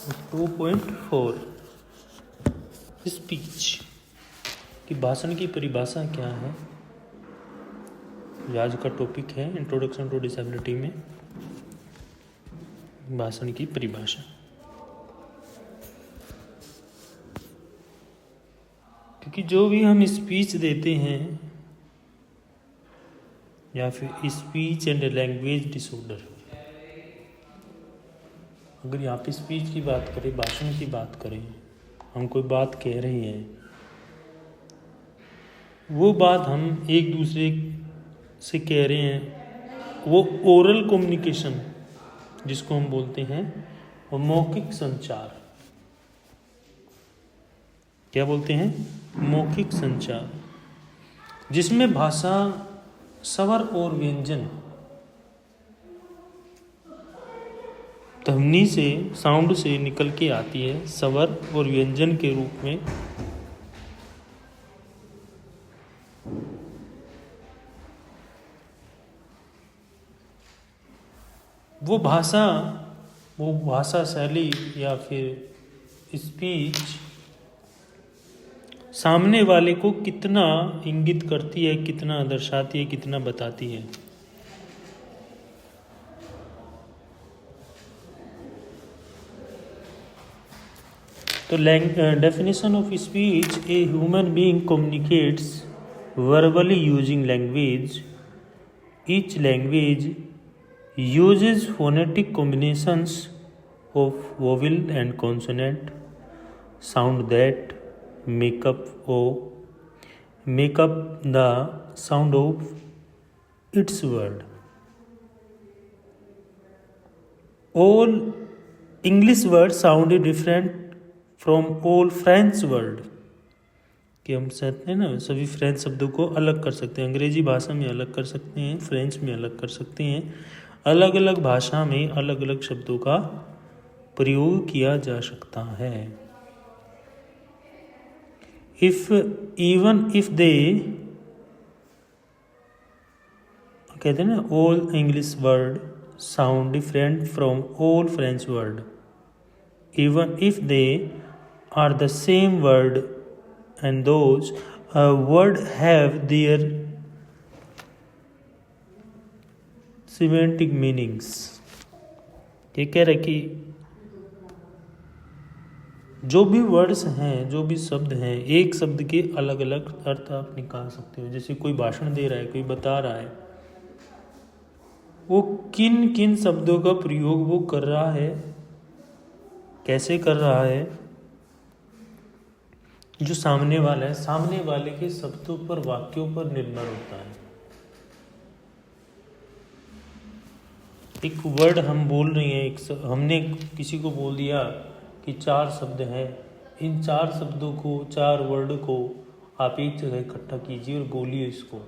2.4 speech कि भाषण की परिभाषा क्या है। आज का टॉपिक है इंट्रोडक्शन टू डिसेबिलिटी में भाषण की परिभाषा। क्योंकि जो भी हम स्पीच देते हैं या फिर स्पीच एंड लैंग्वेज डिसऑर्डर, अगर यहाँ पे स्पीच की बात करें, भाषण की बात करें, हम कोई बात कह रहे हैं, वो बात हम एक दूसरे से कह रहे हैं, वो ओरल कम्युनिकेशन जिसको हम बोलते हैं, वो मौखिक संचार। क्या बोलते हैं? मौखिक संचार, जिसमें भाषा, स्वर और व्यंजन ध्वनि से, साउंड से निकल के आती है, स्वर और व्यंजन के रूप में। वो भाषा शैली या फिर स्पीच सामने वाले को कितना इंगित करती है, कितना दर्शाती है, कितना बताती है। तो definition of speech: a human being communicates verbally using language. Each language uses phonetic combinations of vowel and consonant sound that make up the sound of its word. All English words sound different from all French word. कि हम कहते हैं ना, सभी French शब्दों को अलग कर सकते हैं, अंग्रेजी भाषा में अलग कर सकते हैं, फ्रेंच में अलग कर सकते हैं। अलग अलग भाषा में अलग अलग शब्दों का प्रयोग किया जा सकता है। इवन इफ दे, कहते हैं ना, all English word sound different from all French word, even if they are the same word and those word have their semantic meanings. ये कह रहे कि जो भी वर्ड्स हैं, जो भी शब्द हैं, एक शब्द के अलग अलग अर्थ आप निकाल सकते हो। जैसे कोई भाषण दे रहा है, कोई बता रहा है, वो किन किन शब्दों का प्रयोग वो कर रहा है, कैसे कर रहा है, जो सामने वाला है, सामने वाले के शब्दों पर, वाक्यों पर निर्भर होता है। एक वर्ड हम बोल रहे हैं, हमने किसी को बोल दिया कि 4 शब्द हैं, इन 4 शब्दों को, 4 वर्ड को आप एक जगह इकट्ठा कीजिए और बोलिए इसको।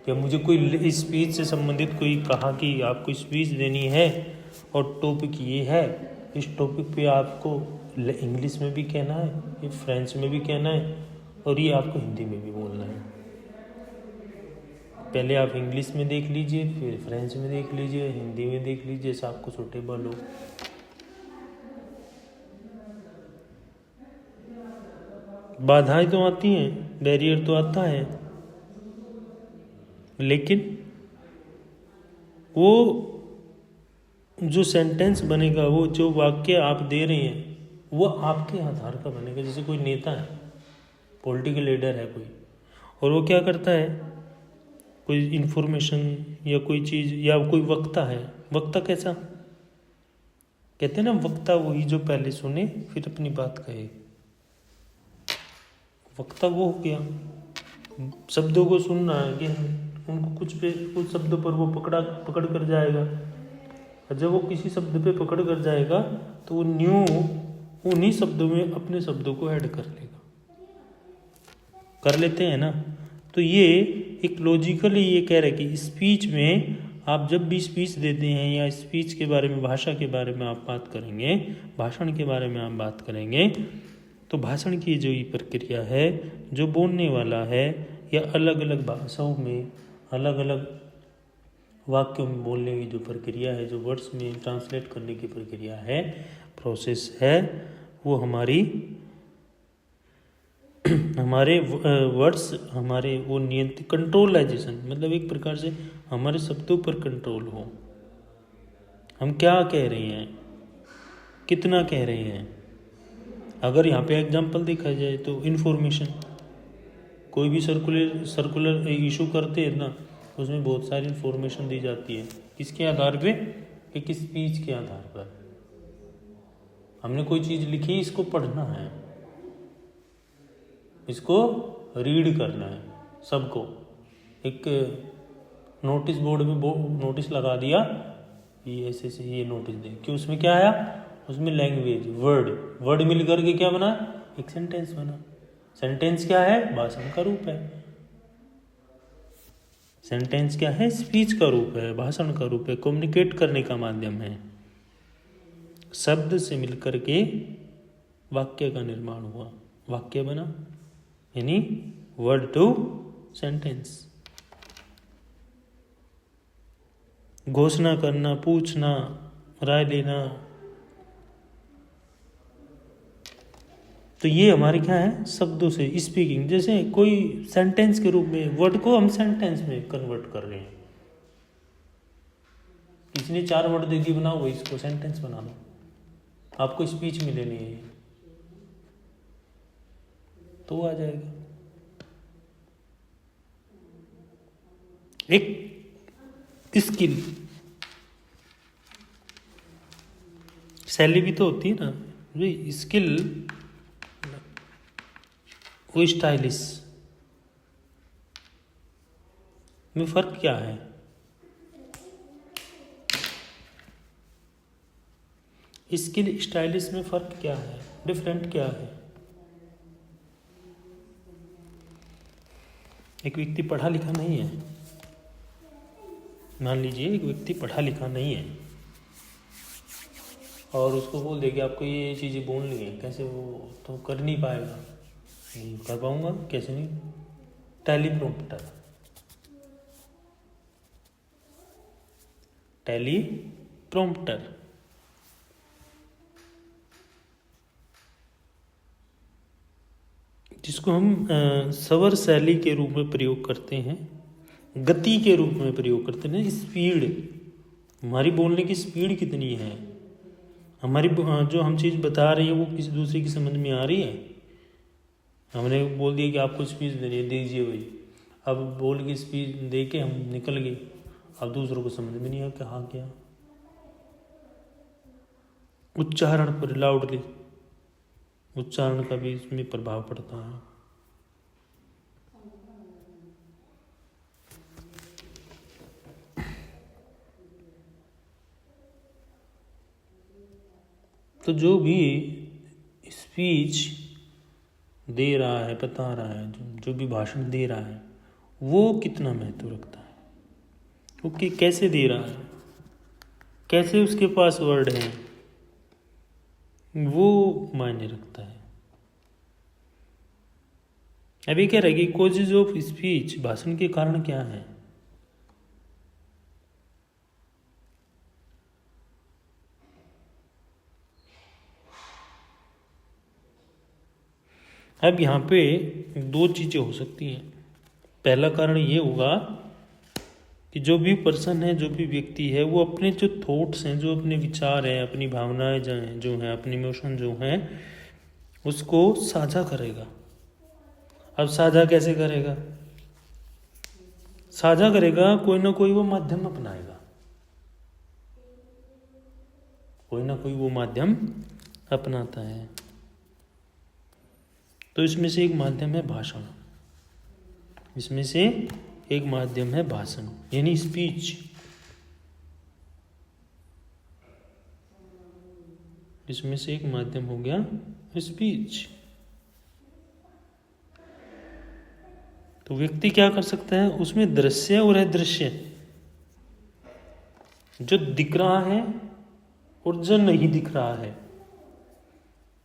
या मुझे कोई स्पीच से संबंधित कोई कहा कि आपको स्पीच देनी है और टॉपिक ये है, इस टॉपिक पे आपको इंग्लिश में भी कहना है, ये फ्रेंच में भी कहना है, और ये आपको हिंदी में भी बोलना है। पहले आप इंग्लिश में देख लीजिए, फिर फ्रेंच में देख लीजिए, हिंदी में देख लीजिए, जैसा आपको सूटेबल हो। बाधाएं तो आती हैं, बैरियर तो आता है, लेकिन वो जो सेंटेंस बनेगा, वो जो वाक्य आप दे रहे हैं, वो आपके आधार का बनेगा। जैसे कोई नेता है, पॉलिटिकल लीडर है कोई, और वो क्या करता है, कोई इन्फॉर्मेशन या कोई चीज़, या कोई वक्ता है। वक्ता कैसा कहते हैं ना, वक्ता वही जो पहले सुने फिर अपनी बात कहे। वक्ता वो हो गया, शब्दों को सुनना है, उनको कुछ शब्दों पर वो पकड़ कर जाएगा, और जब वो किसी शब्द पे पकड़ कर जाएगा तो वो उन्हीं शब्दों में अपने शब्दों को ऐड कर लेगा। कर लेते हैं ना। तो ये एक लॉजिकली ये कह रहे कि स्पीच में आप जब भी स्पीच देते हैं, या स्पीच के बारे में, भाषा के बारे में आप बात करेंगे, भाषण के बारे में आप बात करेंगे, तो भाषण की जो ये प्रक्रिया है, जो बोलने वाला है, या अलग अलग भाषाओं में अलग अलग वाक्यों में बोलने की जो प्रक्रिया है, जो वर्ड्स में ट्रांसलेट करने की प्रक्रिया है, प्रोसेस है, वो हमारे वर्ड्स, हमारे वो नियंत्रित, कंट्रोलाइजेशन, मतलब एक प्रकार से हमारे शब्दों पर कंट्रोल हो। हम क्या कह रहे हैं, कितना कह रहे हैं। अगर यहाँ पे एग्जांपल देखा जाए तो इन्फॉर्मेशन, कोई भी सर्कुलर इशू करते हैं ना, उसमें बहुत सारी इन्फॉर्मेशन दी जाती है। किसके आधार पे? एक स्पीच के आधार पर। हमने कोई चीज़ लिखी, इसको पढ़ना है, इसको रीड करना है सबको। एक नोटिस बोर्ड में नोटिस लगा दिया, ये ऐसे से ये नोटिस दे, कि उसमें क्या आया, उसमें लैंग्वेज, वर्ड मिल करके क्या बना, एक सेंटेंस बना। सेंटेंस क्या है? भाषण का रूप है। सेंटेंस क्या है? स्पीच का रूप है, भाषण का रूप है, कम्युनिकेट करने का माध्यम है। शब्द से मिलकर के वाक्य का निर्माण हुआ, वाक्य बना, यानी वर्ड टू सेंटेंस। घोषणा करना, पूछना, राय लेना, तो ये हमारे क्या है? शब्दों से स्पीकिंग। जैसे कोई सेंटेंस के रूप में, वर्ड को हम सेंटेंस में कन्वर्ट कर रहे हैं। किसी ने 4 वर्ड दे दी, बनाओ वही, इसको सेंटेंस बना लो, आपको स्पीच में लेनी है तो आ जाएगा। एक स्किल, शैली भी तो होती है ना, स्किल वो स्टाइलिश में फर्क क्या है? स्किल स्टाइलिश में फर्क क्या है, डिफरेंट क्या है? एक व्यक्ति पढ़ा लिखा नहीं है, मान लीजिए एक व्यक्ति पढ़ा लिखा नहीं है और उसको बोल दे कि आपको ये चीज़ें बोलनी है, कैसे? वो तो कर नहीं पाएगा। नहीं कर पाऊंगा, कैसे नहीं? टेलीप्रॉम्प्टर, टेलीप्रॉम्प्टर, जिसको हम स्वर शैली के रूप में प्रयोग करते हैं, गति के रूप में प्रयोग करते हैं। स्पीड, हमारी बोलने की स्पीड कितनी है, हमारी जो हम चीज़ बता रहे हैं वो किसी दूसरे की समझ में आ रही है। हमने बोल दिया कि आपको स्पीच देनी है, दीजिए भाई, अब बोल के स्पीच दे के हम निकल गए, अब दूसरों को समझ में नहीं आया कहा क्या। उच्चारण पर, लाउडली उच्चारण का भी इसमें प्रभाव पड़ता है। तो जो भी स्पीच दे रहा है, बता रहा है, जो भी भाषण दे रहा है, वो कितना महत्व रखता है, वो कैसे दे रहा है, कैसे उसके पास वर्ड है, वो मायने रखता है। अभी क्या रहेगी, कॉजेज ऑफ स्पीच, भाषण के कारण क्या है? अब यहाँ पे 2 चीज़ें हो सकती हैं। पहला कारण ये होगा कि जो भी पर्सन है, जो भी व्यक्ति है, वो अपने जो थॉट्स हैं, जो अपने विचार हैं, अपनी भावनाएं जो हैं, अपनी इमोशन जो हैं, उसको साझा करेगा। अब साझा कैसे करेगा? साझा करेगा, कोई ना कोई वो माध्यम अपनाएगा, कोई ना कोई वो माध्यम अपनाता है। तो इसमें से एक माध्यम है भाषण, इसमें से एक माध्यम है भाषण, यानी स्पीच। इसमें से एक माध्यम हो गया स्पीच। तो व्यक्ति क्या कर सकता है, उसमें दृश्य और अदृश्य, जो दिख रहा है और जो नहीं दिख रहा है,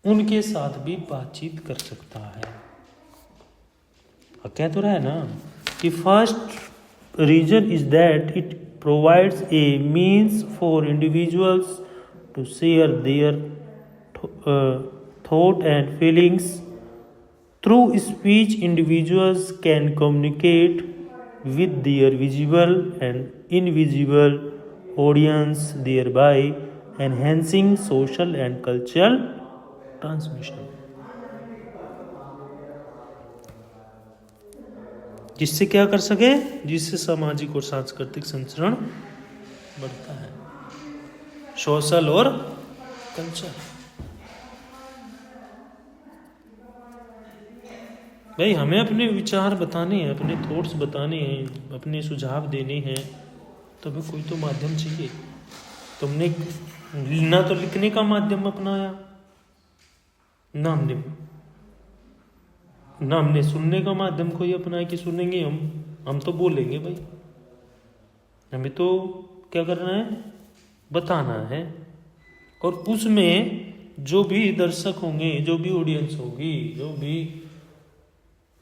उनके साथ भी बातचीत कर सकता है। कह तो रहा है ना कि first reason is that it provides a means for individuals to share their thought and feelings. Through speech, individuals can communicate with their visible and invisible audience, thereby enhancing social and cultural transmission. जिससे क्या कर सके, जिससे सामाजिक और सांस्कृतिक संचरण बढ़ता है, सोशल और कल्चर। भाई हमें अपने विचार बताने हैं, अपने थॉट्स बताने हैं, अपने सुझाव देने हैं, तो हमें कोई तो माध्यम चाहिए। तुमने ना तो लिखने का माध्यम अपनाया, ना हमने सुनने का माध्यम कोई अपनाया कि सुनेंगे हम तो बोलेंगे। भाई हमें तो क्या करना है, बताना है। और उसमें जो भी दर्शक होंगे, जो भी ऑडियंस होगी, जो भी,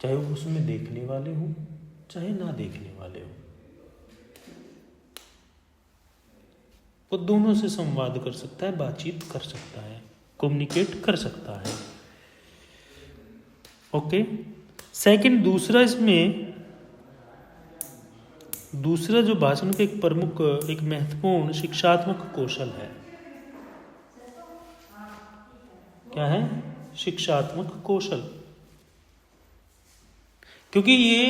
चाहे उसमें देखने वाले हों चाहे ना देखने वाले हों, वो दोनों से संवाद कर सकता है, बातचीत कर सकता है, कम्युनिकेट कर सकता है। ओके। सेकंड, दूसरा जो भाषण का एक प्रमुख, एक महत्वपूर्ण शिक्षात्मक कौशल है, क्या है? शिक्षात्मक कौशल। क्योंकि ये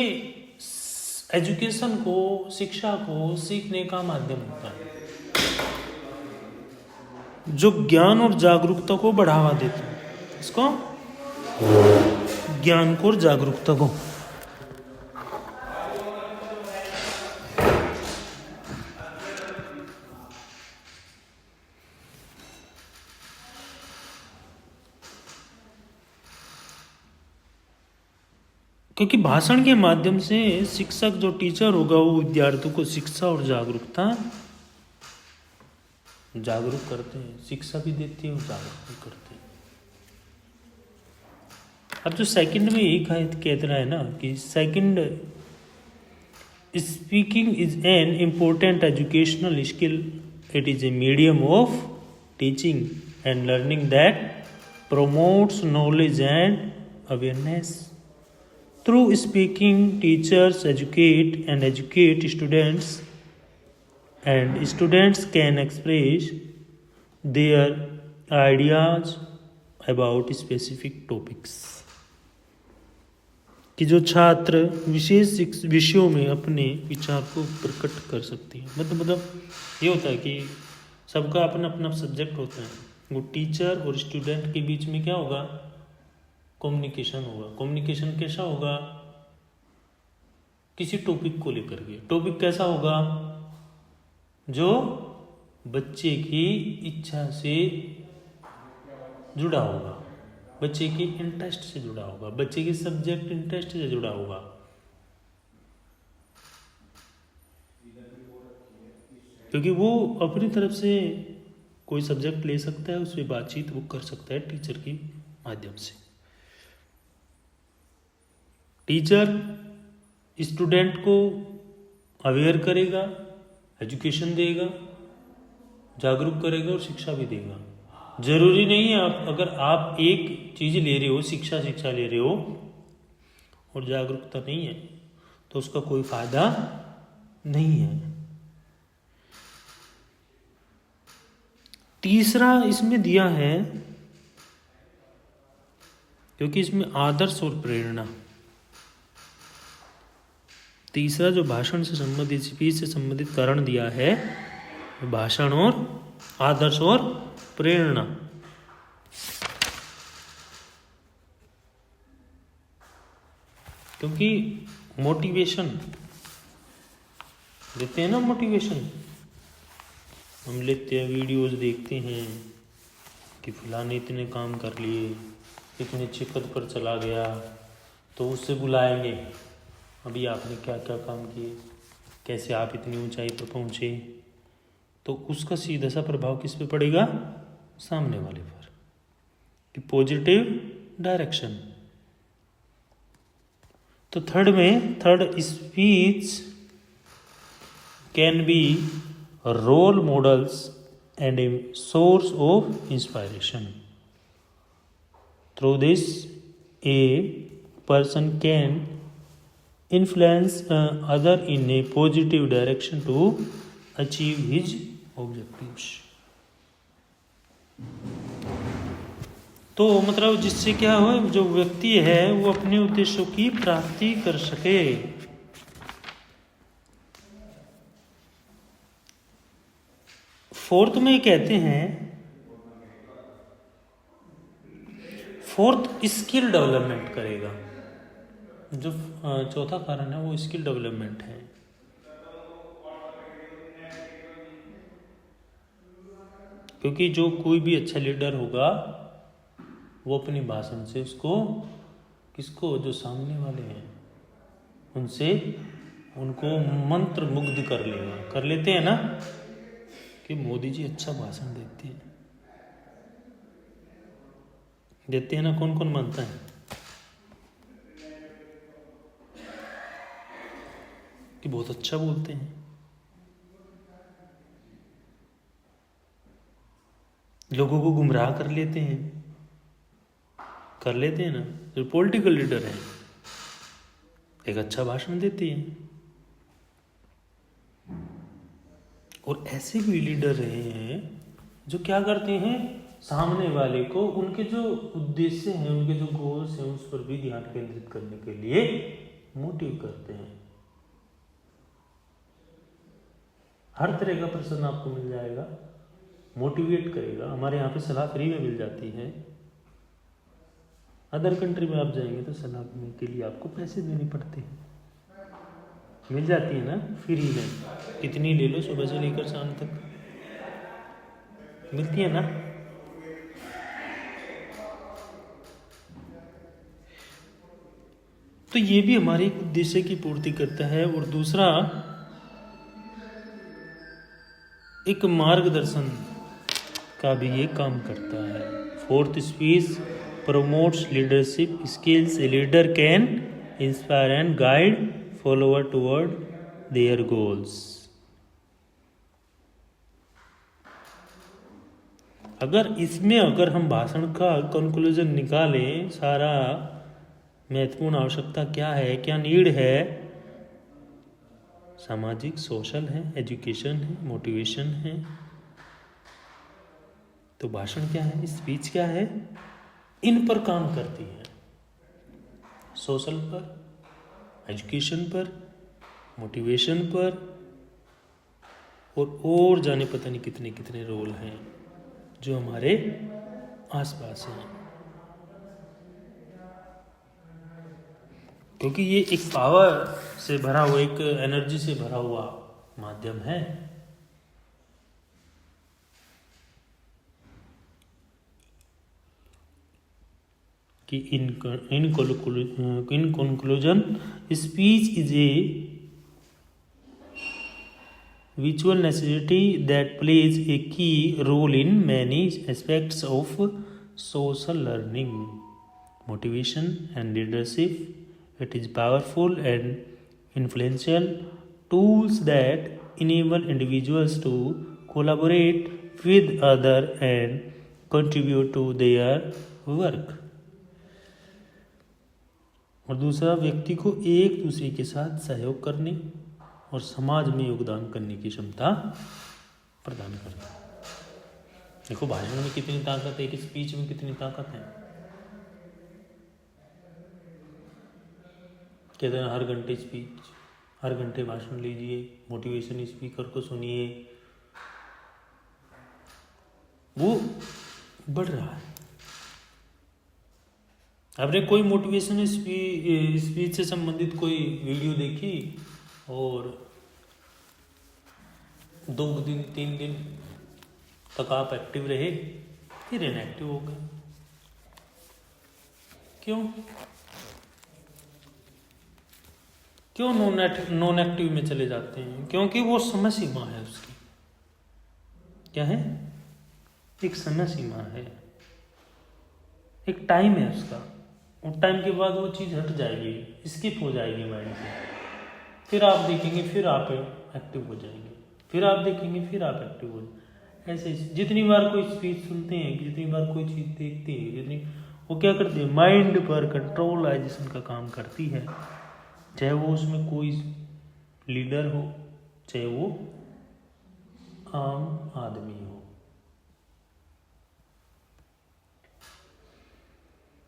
एजुकेशन को, शिक्षा को सीखने का माध्यम होता है, जो ज्ञान और जागरूकता को बढ़ावा देता है। इसको, ज्ञान को और जागरूकता को। क्योंकि भाषण के माध्यम से शिक्षक, जो टीचर होगा, वो विद्यार्थियों को शिक्षा और जागरूक करते हैं, शिक्षा भी देते हैं और जागरूक भी करते हैं। अब जो सेकंड में एक कहते रहा है ना कि second, speaking is an important educational skill, it is a medium of teaching and learning that promotes knowledge and awareness. Through speaking, teachers educate students, and students can express their ideas about specific topics. कि जो छात्र विशेष विषयों में अपने विचार को प्रकट कर सकते हैं। मतलब ये होता है कि सबका अपना अपना सब्जेक्ट होता है, वो टीचर और स्टूडेंट के बीच में क्या होगा, कम्युनिकेशन होगा। कम्युनिकेशन कैसा होगा, किसी टॉपिक को लेकर के। टॉपिक कैसा होगा, जो बच्चे की इच्छा से जुड़ा होगा, बच्चे के इंटरेस्ट से जुड़ा होगा, बच्चे के सब्जेक्ट इंटरेस्ट से जुड़ा होगा। क्योंकि वो अपनी तरफ से कोई सब्जेक्ट ले सकता है, उससे बातचीत वो कर सकता है टीचर के माध्यम से। टीचर स्टूडेंट को अवेयर करेगा, एजुकेशन देगा, जागरूक करेगा और शिक्षा भी देगा। जरूरी नहीं है अगर आप एक चीज ले रहे हो, शिक्षा ले रहे हो और जागरूकता नहीं है, तो उसका कोई फायदा नहीं है। तीसरा इसमें दिया है, क्योंकि इसमें आदर्श और प्रेरणा, तीसरा जो भाषण से संबंधित, स्पीच से संबंधित कारण दिया है, भाषण और आदर्श और प्रेरणा। क्योंकि मोटिवेशन देते हैं ना, मोटिवेशन हम लेते हैं, वीडियोस देखते हैं कि फलाने इतने काम कर लिए, इतने अच्छे पद पर चला गया, तो उससे बुलाएंगे, अभी आपने क्या क्या काम किए, कैसे आप इतनी ऊंचाई पर पहुंचे। तो उसका सीधा सा प्रभाव किस पे पड़ेगा, सामने वाले पर, कि पॉजिटिव डायरेक्शन। तो third speech can be role models and a source of inspiration. Through this, a person can influence other in a positive direction to achieve his objectives. तो मतलब जिससे क्या हो, जो व्यक्ति है वो अपने उद्देश्यों की प्राप्ति कर सके। फोर्थ में कहते हैं, फोर्थ स्किल डेवलपमेंट करेगा। जो चौथा कारण है वो स्किल डेवलपमेंट है। क्योंकि जो कोई भी अच्छा लीडर होगा वो अपनी भाषण से उसको, किसको, जो सामने वाले हैं उनसे, उनको मंत्र मुग्ध कर लेगा। कर लेते हैं ना कि मोदी जी अच्छा भाषण देते हैं ना, कौन कौन मानता है कि बहुत अच्छा बोलते हैं। लोगों को गुमराह कर लेते हैं ना। जो पॉलिटिकल लीडर है एक अच्छा भाषण देते हैं। और ऐसे भी लीडर रहे हैं जो क्या करते हैं, सामने वाले को उनके जो उद्देश्य हैं, उनके जो गोल्स हैं उस पर भी ध्यान केंद्रित करने के लिए मोटिव करते हैं। हर तरह का पर्सन आपको मिल जाएगा, मोटिवेट करेगा। हमारे यहाँ पे सलाह फ्री में मिल जाती है। अदर कंट्री में आप जाएंगे तो सलाह के लिए आपको पैसे देने पड़ते हैं। मिल जाती है ना फ्री में, कितनी ले लो, सुबह से लेकर शाम तक मिलती है ना। तो ये भी हमारे उद्देश्य की पूर्ति करता है। और दूसरा एक मार्गदर्शन का भी ये काम करता है। Fourth speech promotes leadership skills. A leader can inspire and guide follower toward their goals. अगर हम भाषण का कंक्लूजन निकालें, सारा महत्वपूर्ण आवश्यकता क्या है, क्या नीड है, सामाजिक, सोशल है, एजुकेशन है, मोटिवेशन है, तो भाषण क्या है, स्पीच क्या है, इन पर काम करती है। सोशल पर, एजुकेशन पर, मोटिवेशन पर, और जाने पता नहीं कितने कितने रोल हैं जो हमारे आसपास हैं। क्योंकि ये एक पावर से भरा हुआ, एक एनर्जी से भरा हुआ माध्यम है। कि in conclusion speech is a visual necessity that plays a key role in many aspects of social learning, motivation and leadership. It is powerful and influential tools that enable individuals to collaborate with other and contribute to their work. और दूसरा, व्यक्ति को एक दूसरे के साथ सहयोग करने और समाज में योगदान करने की क्षमता प्रदान करता है। देखो भाषण में कितनी ताकत है, एक स्पीच में कितनी ताकत है। कहते हैं हर घंटे स्पीच, हर घंटे भाषण लीजिए, मोटिवेशन स्पीकर को सुनिए, वो बढ़ रहा है। आपने कोई मोटिवेशन स्पीच से संबंधित कोई वीडियो देखी और 2 दिन 3 दिन तक आप एक्टिव रहे, फिर इनएक्टिव हो गए? क्यों नॉन एक्टिव में चले जाते हैं? क्योंकि वो समय सीमा है उसकी। क्या है? एक समय सीमा है, एक टाइम है उसका। और टाइम के बाद वो चीज़ हट जाएगी, स्किप हो जाएगी माइंड से। फिर आप देखेंगे, फिर आप एक्टिव हो जाएंगे, फिर आप देखेंगे, फिर आप एक्टिव हो जाएंगे। ऐसे जितनी बार कोई स्पीच सुनते हैं, जितनी बार कोई चीज़ देखते हैं, जितनी वो क्या करती है, माइंड पर कंट्रोलाइजेशन का काम करती है। चाहे वो उसमें कोई लीडर हो, चाहे वो आम आदमी हो।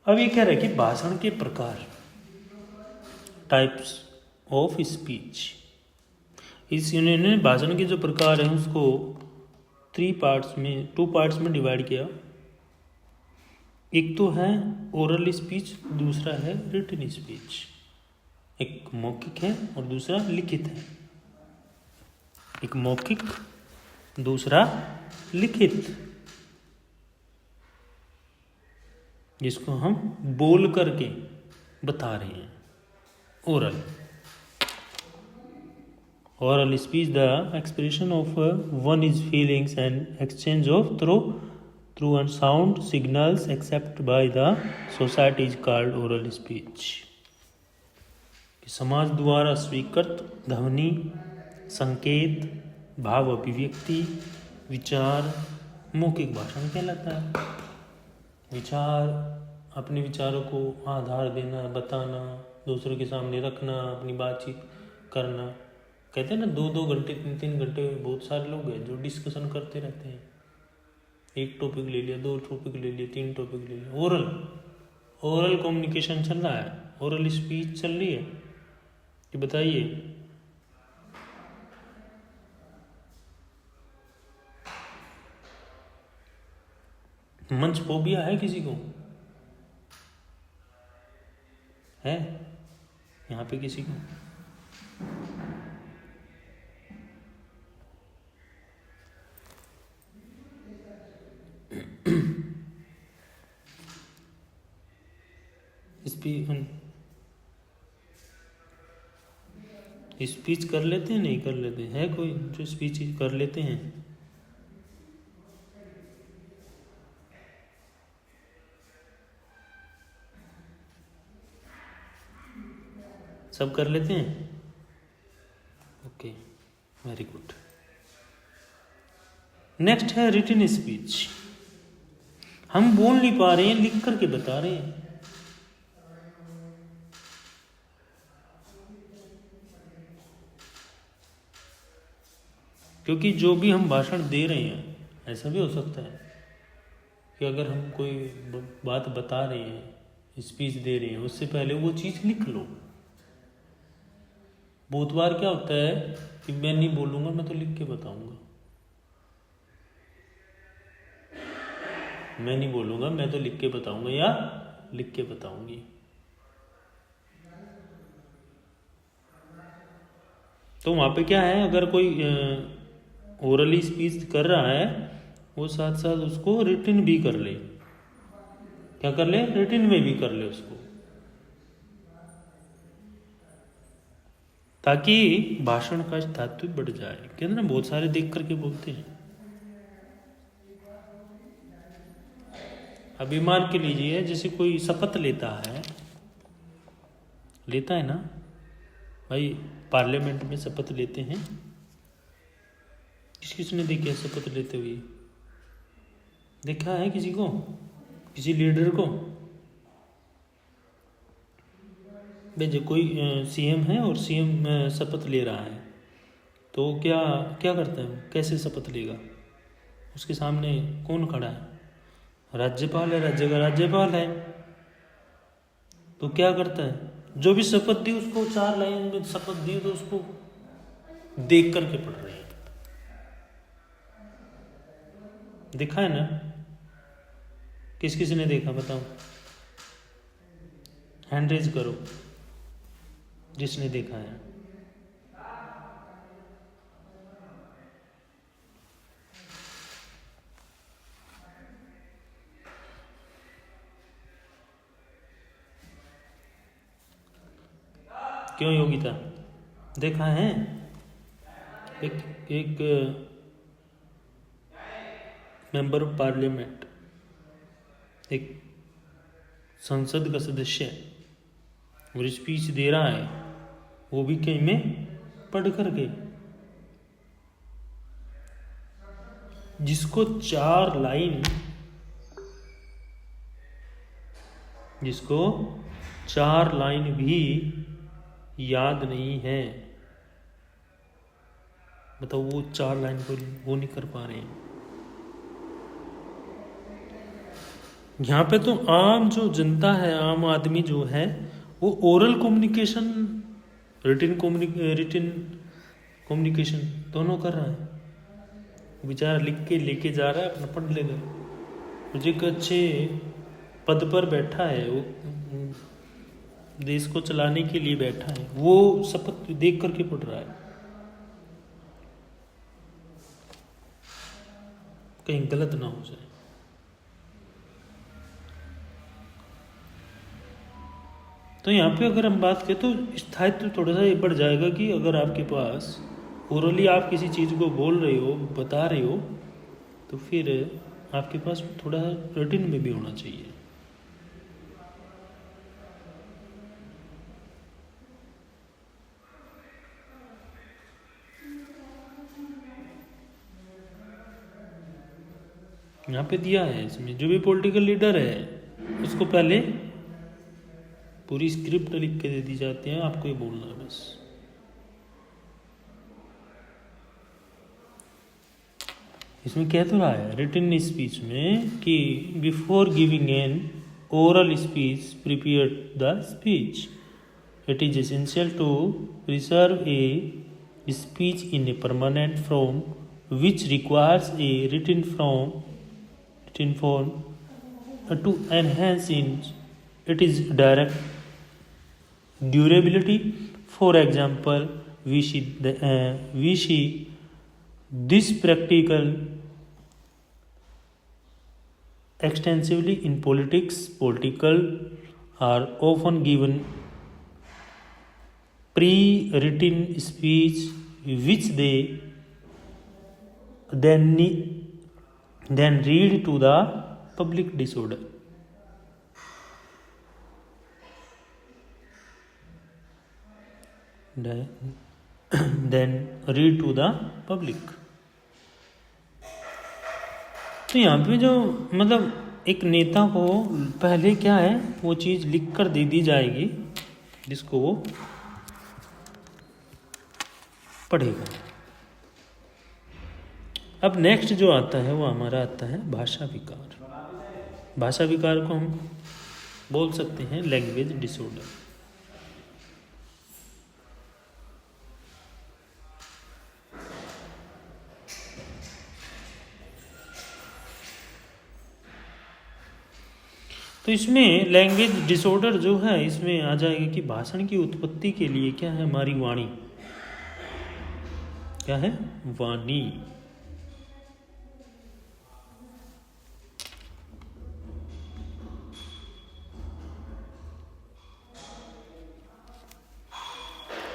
अब ये कह रहा है कि भाषण के प्रकार, टाइप्स ऑफ स्पीच। इस यूनियन ने भाषण के जो प्रकार हैं उसको टू पार्ट्स में डिवाइड किया। एक तो है ओरल स्पीच, दूसरा है रिटन स्पीच। एक मौखिक है और दूसरा लिखित है। एक मौखिक, दूसरा लिखित, जिसको हम बोल करके बता रहे हैं, oral. Oral speech, the expression of one's feelings and exchange of through and sound signals accepted by the society is called oral speech. समाज द्वारा स्वीकृत ध्वनि, संकेत, भाव अभिव्यक्ति, विचार मौखिक भाषण कहलाता है। विचार, अपने विचारों को आधार देना, बताना, दूसरों के सामने रखना, अपनी बातचीत करना। कहते हैं ना 2-2 घंटे 3-3 घंटे बहुत सारे लोग हैं जो डिस्कशन करते रहते हैं। एक टॉपिक ले लिया, 2 टॉपिक ले लिए, 3 टॉपिक ले लिया। ओरल कम्युनिकेशन चल रहा है, ओरल स्पीच चल रही है। ये बताइए, मंच फोबिया है किसी को? है यहाँ पे किसी को? स्पीच कर लेते हैं, नहीं कर लेते हैं? कोई जो स्पीच कर लेते हैं? सब कर लेते हैं? Okay, very good. नेक्स्ट है रिटन स्पीच। हम बोल नहीं पा रहे हैं, लिख करके बता रहे हैं। क्योंकि जो भी हम भाषण दे रहे हैं, ऐसा भी हो सकता है कि अगर हम कोई बात बता रहे हैं, स्पीच दे रहे हैं, उससे पहले वो चीज़ लिख लो। बहुत बार क्या होता है कि मैं नहीं बोलूँगा, मैं तो लिख के बताऊँगा। मैं नहीं बोलूँगा, मैं तो लिख के बताऊँगा या लिख के बताऊँगी। तो वहाँ पे क्या है, अगर कोई ओरली स्पीच कर रहा है, वो साथ साथ उसको रिटन भी कर ले। क्या कर ले? रिटन में भी कर ले उसको, ताकि भाषण का स्थायित्व बढ़ जाए। कहते ना बहुत सारे देख करके बोलते हैं। अभी मान के लीजिए जैसे कोई शपथ लेता है ना भाई, पार्लियामेंट में शपथ लेते हैं। किसने देखा है शपथ लेते हुए? देखा है किसी को, किसी लीडर को? भाई कोई सीएम है और सीएम शपथ ले रहा है, तो क्या क्या करता है? कैसे शपथ लेगा? उसके सामने कौन खड़ा है? राज्यपाल है, राज्य का राज्यपाल है। तो क्या करता है? जो भी शपथ दी उसको 4 लाइन में शपथ दी, तो उसको देख करके पढ़ रहे हैं। देखा है ना? किस किस ने देखा बताओ? हैंड रेज करो जिसने देखा है। क्यों योगिता, देखा है? एक मेंबर ऑफ पार्लियामेंट, एक संसद का सदस्य और स्पीच दे रहा है, वो भी कहीं में पढ़ करके। जिसको चार लाइन भी याद नहीं है। बताओ, वो 4 लाइन को वो नहीं कर पा रहे हैं। यहाँ पे तो आम जो जनता है, आम आदमी जो है, वो ओरल कम्युनिकेशन, रिटिन कम्युनिकेशन दोनों कर रहा है। बेचारा लिख के लेके जा रहा है, अपना पढ़ लेगा। मुझे एक अच्छे पद पर बैठा है, वो देश को चलाने के लिए बैठा है, वो शपथ देख करके पढ़ रहा है। कहीं गलत ना हो जाए। तो यहाँ पे अगर हम बात करें तो स्थायित्व थोड़ा सा ये बढ़ जाएगा कि अगर आपके पास ओरली आप किसी चीज़ को बोल रहे हो, बता रहे हो, तो फिर आपके पास थोड़ा रिटिन में भी होना चाहिए। यहाँ पे दिया है, इसमें जो भी पॉलिटिकल लीडर है उसको पहले पूरी स्क्रिप्ट लिख के दे दी जाती है, आपको ये बोलना है बस। इसमें कह तो रहा है रिटन स्पीच में कि before giving an oral speech prepare the speech. It is essential to preserve a speech in a permanent form which requires a written form to enhance its direct durability. For example, we see this practical extensively in politics. Political are often given pre-written speech which they then read to the public disorder. Then read to the public. तो यहाँ पे जो मतलब एक नेता को पहले क्या है, वो चीज़ लिख कर दे दी जाएगी जिसको वो पढ़ेगा। अब नेक्स्ट जो आता है वो हमारा आता है भाषा विकार। भाषा विकार को हम बोल सकते हैं लैंग्वेज डिसऑर्डर। तो इसमें लैंग्वेज डिसऑर्डर जो है, इसमें आ जाएगा कि भाषण की उत्पत्ति के लिए क्या है, हमारी वाणी। क्या है? वाणी।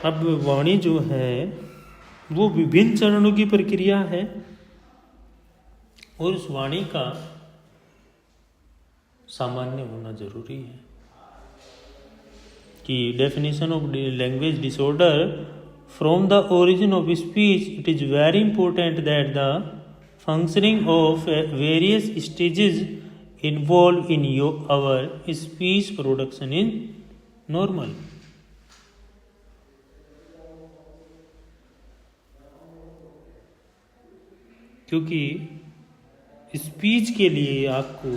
अब वाणी जो है वो विभिन्न चरणों की प्रक्रिया है, और उस वाणी का सामान्य होना जरूरी है। कि definition of language disorder from the origin of speech, it is very important that the functioning of various stages involve in our speech production in normal. क्योंकि स्पीच के लिए आपको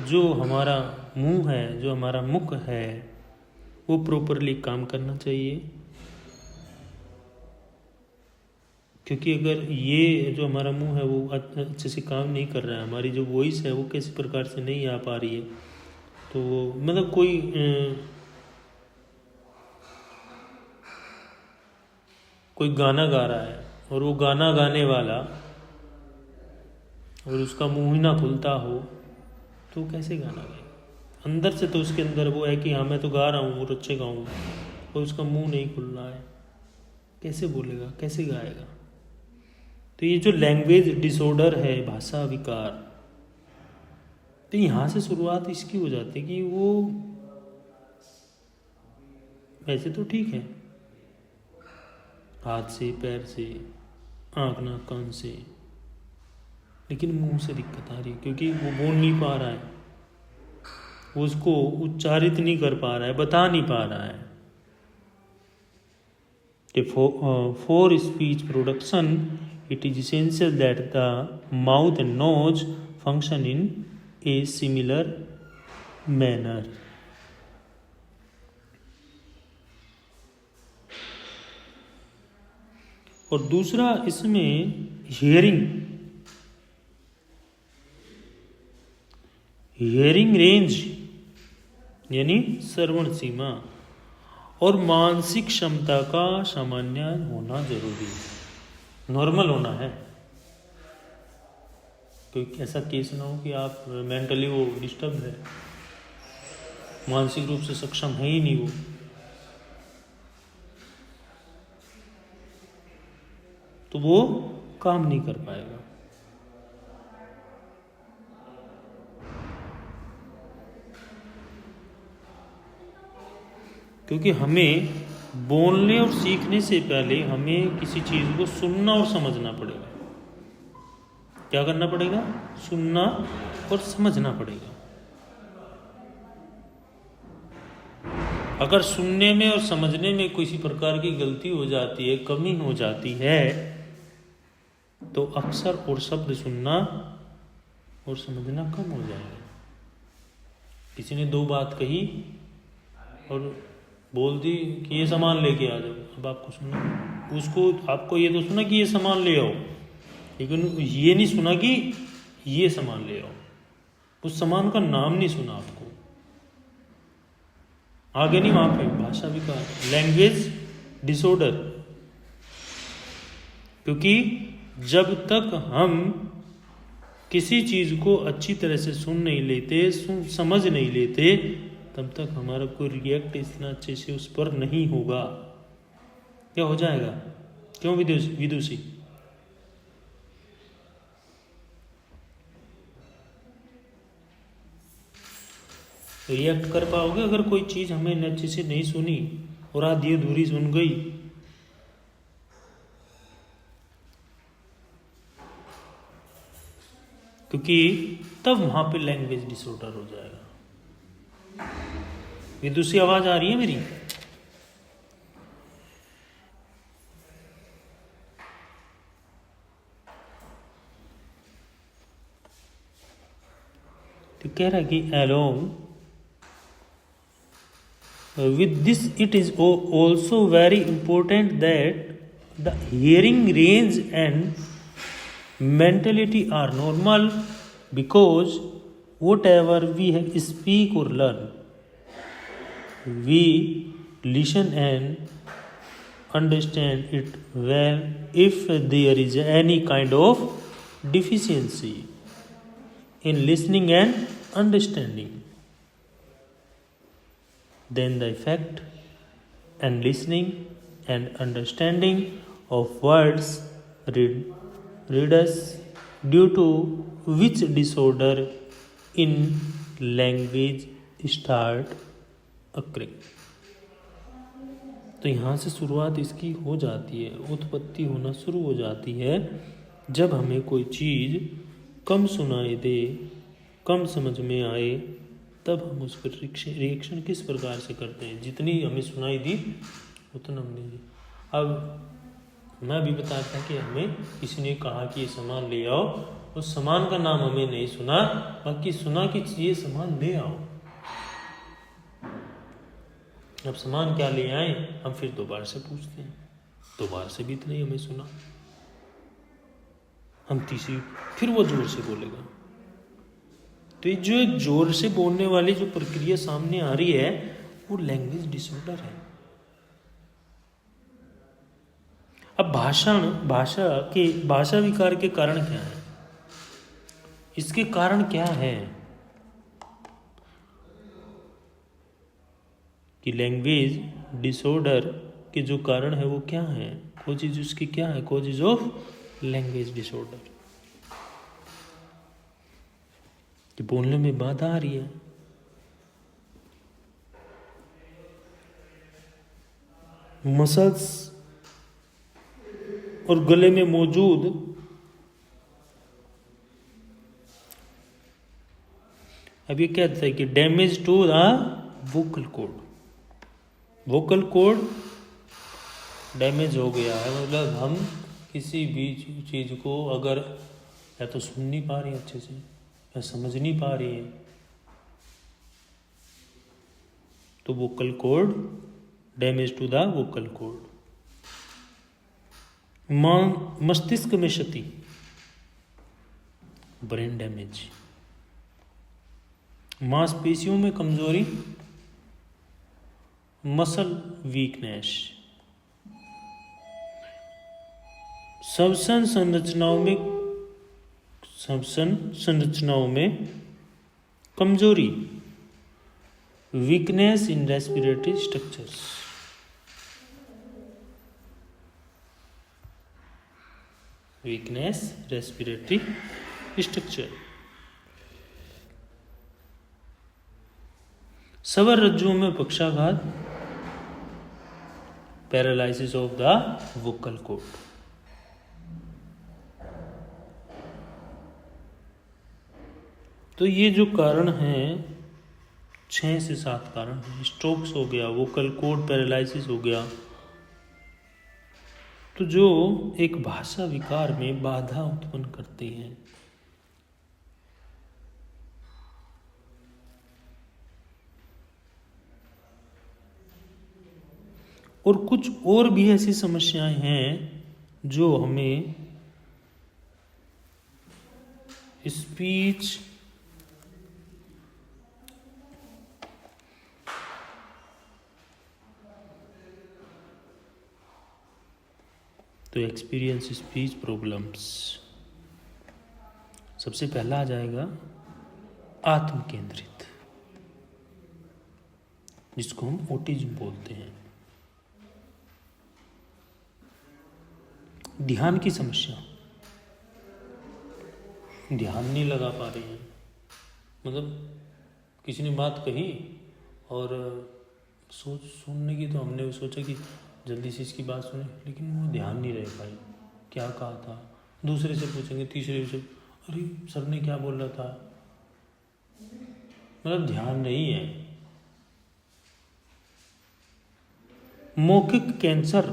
जो हमारा मुंह है, जो हमारा मुख है, वो प्रॉपरली काम करना चाहिए। क्योंकि अगर ये जो हमारा मुंह है वो अच्छे से काम नहीं कर रहा है, हमारी जो वॉइस है वो किसी प्रकार से नहीं आ पा रही है, तो मतलब कोई गाना गा रहा है और वो गाना गाने वाला और उसका मुंह ही ना खुलता हो, तो कैसे गाना गाए? अंदर से तो उसके अंदर वो है कि हाँ मैं तो गा रहा हूँ और अच्छे गाऊंगा, और उसका मुंह नहीं खुल रहा है, कैसे बोलेगा, कैसे गाएगा? तो ये जो लैंग्वेज डिसऑर्डर है, भाषा विकार, तो यहाँ से शुरुआत इसकी हो जाती है कि वो वैसे तो ठीक है, हाथ से, पैर से, आँख नाक कान से लेकिन मुंह से दिक्कत आ रही है क्योंकि वो बोल नहीं पा रहा है, वो उसको उच्चारित नहीं कर पा रहा है, बता नहीं पा रहा है। For speech production, it is essential that the mouth and nose function in a similar manner. और दूसरा इसमें हियरिंग रेंज यानी श्रवण सीमा और मानसिक क्षमता का सामान्य होना जरूरी है, नॉर्मल होना है। कोई ऐसा केस ना हो कि आप मेंटली वो डिस्टर्ब है, मानसिक रूप से सक्षम है ही नहीं वो, तो वो काम नहीं कर पाएगा। क्योंकि हमें बोलने और सीखने से पहले हमें किसी चीज को सुनना और समझना पड़ेगा। क्या करना पड़ेगा? सुनना और समझना पड़ेगा। अगर सुनने में और समझने में किसी प्रकार की गलती हो जाती है, कमी हो जाती है, तो अक्षर और शब्द सुनना और समझना कम हो जाएगा। किसी ने दो बात कही और बोल दी कि ये सामान लेके आ जाओ, अब आपको सुना, उसको आपको ये तो सुना कि ये सामान ले आओ, लेकिन ये नहीं सुना कि ये सामान ले आओ, उस सामान का नाम नहीं सुना आपको, आगे नहीं वहां पे भाषा विकार, लैंग्वेज डिसऑर्डर। क्योंकि जब तक हम किसी चीज को अच्छी तरह से सुन नहीं लेते, समझ नहीं लेते, तब तक हमारा कोई रिएक्ट इतना अच्छे से उस पर नहीं होगा। क्या हो जाएगा? क्यों विदुषी? रिएक्ट कर पाओगे अगर कोई चीज हमें अच्छे से नहीं सुनी और आधी अधूरी सुन गई। क्योंकि तब वहां पे लैंग्वेज डिसऑर्डर हो जाएगा। विदुषी आवाज आ रही है मेरी? तो कह रहा है कि along with this it is also very important that the hearing range and mentality are normal, because whatever we speak or learn, we listen and understand it well. If there is any kind of deficiency in listening and understanding, then the effect and listening and understanding of words read us, due to which disorder in language start occurring. तो यहाँ से शुरुआत इसकी हो जाती है, उत्पत्ति होना शुरू हो जाती है जब हमें कोई चीज़ कम सुनाई दे, कम समझ में आए, तब हम उस पर रिएक्शन किस प्रकार से करते हैं। जितनी हमें सुनाई दी उतना हमने दी। अब मैं भी बताता कि हमें किसी ने कहा कि ये सामान ले आओ, उस सामान का नाम हमें नहीं सुना, बाकी सुना कि ये सामान ले आओ। अब सामान क्या ले आए, हम फिर दोबारा से पूछते हैं, दोबारा से भी इतना ही हमें सुना, हम तीसरी फिर वो जोर से बोलेगा। तो ये जो जोर से बोलने वाली जो प्रक्रिया सामने आ रही है वो लैंग्वेज डिसऑर्डर है। अब भाषा विकार के कारण क्या है? इसके कारण क्या है कि लैंग्वेज डिसऑर्डर के जो कारण है वो क्या है? कॉजेज उसकी क्या है? कॉजेज ऑफ लैंग्वेज डिसऑर्डर कि बोलने में बाधा आ रही है। मसल्स और गले में मौजूद अब ये क्या कहता है कि damage to the vocal cord, vocal cord damage हो गया है, मतलब हम किसी भी चीज़ को अगर या तो सुन नहीं पा रहे अच्छे से या समझ नहीं पा रहे हैं, तो vocal cord damage to the vocal cord. मस्तिष्क में क्षति, ब्रेन डैमेज। मांसपेशियों में कमजोरी, मसल वीकनेस। श्वसन संरचनाओं में कमजोरी, weakness in respiratory structures. Weakness respiratory structure. स्वर रज्जुओं में पक्षाघात, paralysis of the vocal cord. तो ये जो कारण हैं 6 से 7 कारण हैं। स्ट्रोक्स हो गया, वोकल कॉर्ड पैरालिसिस हो गया, तो जो एक भाषा विकार में बाधा उत्पन्न करते हैं। और कुछ और भी ऐसी समस्याएं हैं जो हमें स्पीच तो एक्सपीरियंस स्पीच प्रॉब्लम्स। सबसे पहला आ जाएगा आत्म केंद्रित, जिसको हम ऑटिज्म बोलते हैं। ध्यान की समस्या, ध्यान नहीं लगा पा रहे हैं, मतलब किसी ने बात कही और सुनने की तो हमने सोचा कि जल्दी से इसकी बात सुने, लेकिन वो ध्यान नहीं रह पाई क्या कहा था। दूसरे से पूछेंगे, तीसरे से, अरे सर ने क्या बोल रहा था, मतलब ध्यान नहीं है। मौखिक कैंसर,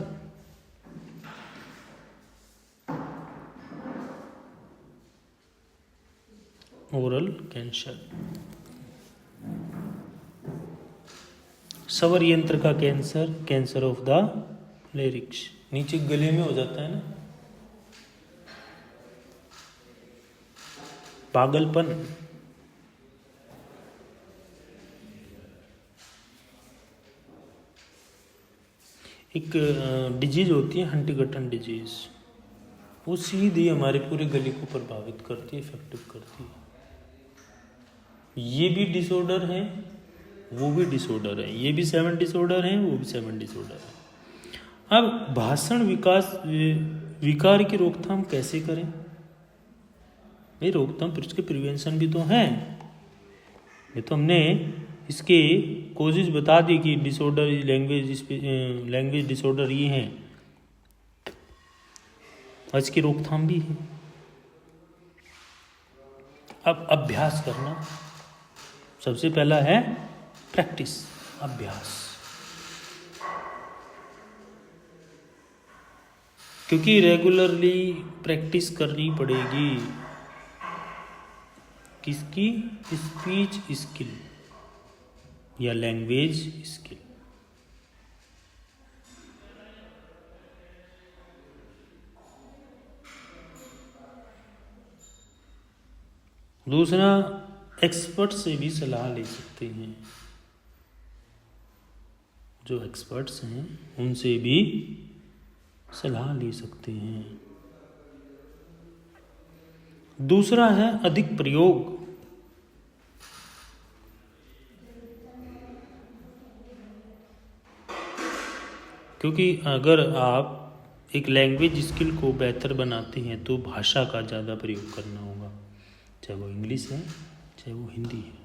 ओरल कैंसर। स्वर यंत्र का कैंसर, कैंसर ऑफ द लेरिक्स, नीचे गले में हो जाता है ना। पागलपन, एक डिजीज होती है हंटिंगटन डिजीज, वो सीधी हमारे पूरे गले को प्रभावित करती है, इफेक्टिव करती है। ये भी डिसऑर्डर है, वो भी डिसऑर्डर है, ये भी 7 डिसऑर्डर है, वो भी 7 डिसऑर्डर है। अब भाषण विकार की रोकथाम कैसे करें? ये रोकथाम फिर उसके प्रिवेंशन भी तो है। ये तो हमने इसके कोजेज बता दी कि डिसऑर्डर लैंग्वेज डिसऑर्डर ये हैं, और इसकी रोकथाम भी है। अब अभ्यास करना, सबसे पहला है प्रैक्टिस, अभ्यास। क्योंकि रेगुलरली प्रैक्टिस करनी पड़ेगी किसकी? स्पीच स्किल या लैंग्वेज स्किल। दूसरा, एक्सपर्ट से भी सलाह ले सकते हैं। जो एक्सपर्ट्स हैं उनसे भी सलाह ले सकते हैं। दूसरा है अधिक प्रयोग। क्योंकि अगर आप एक लैंग्वेज स्किल को बेहतर बनाते हैं तो भाषा का ज़्यादा प्रयोग करना होगा, चाहे वो इंग्लिश है चाहे वो हिंदी है।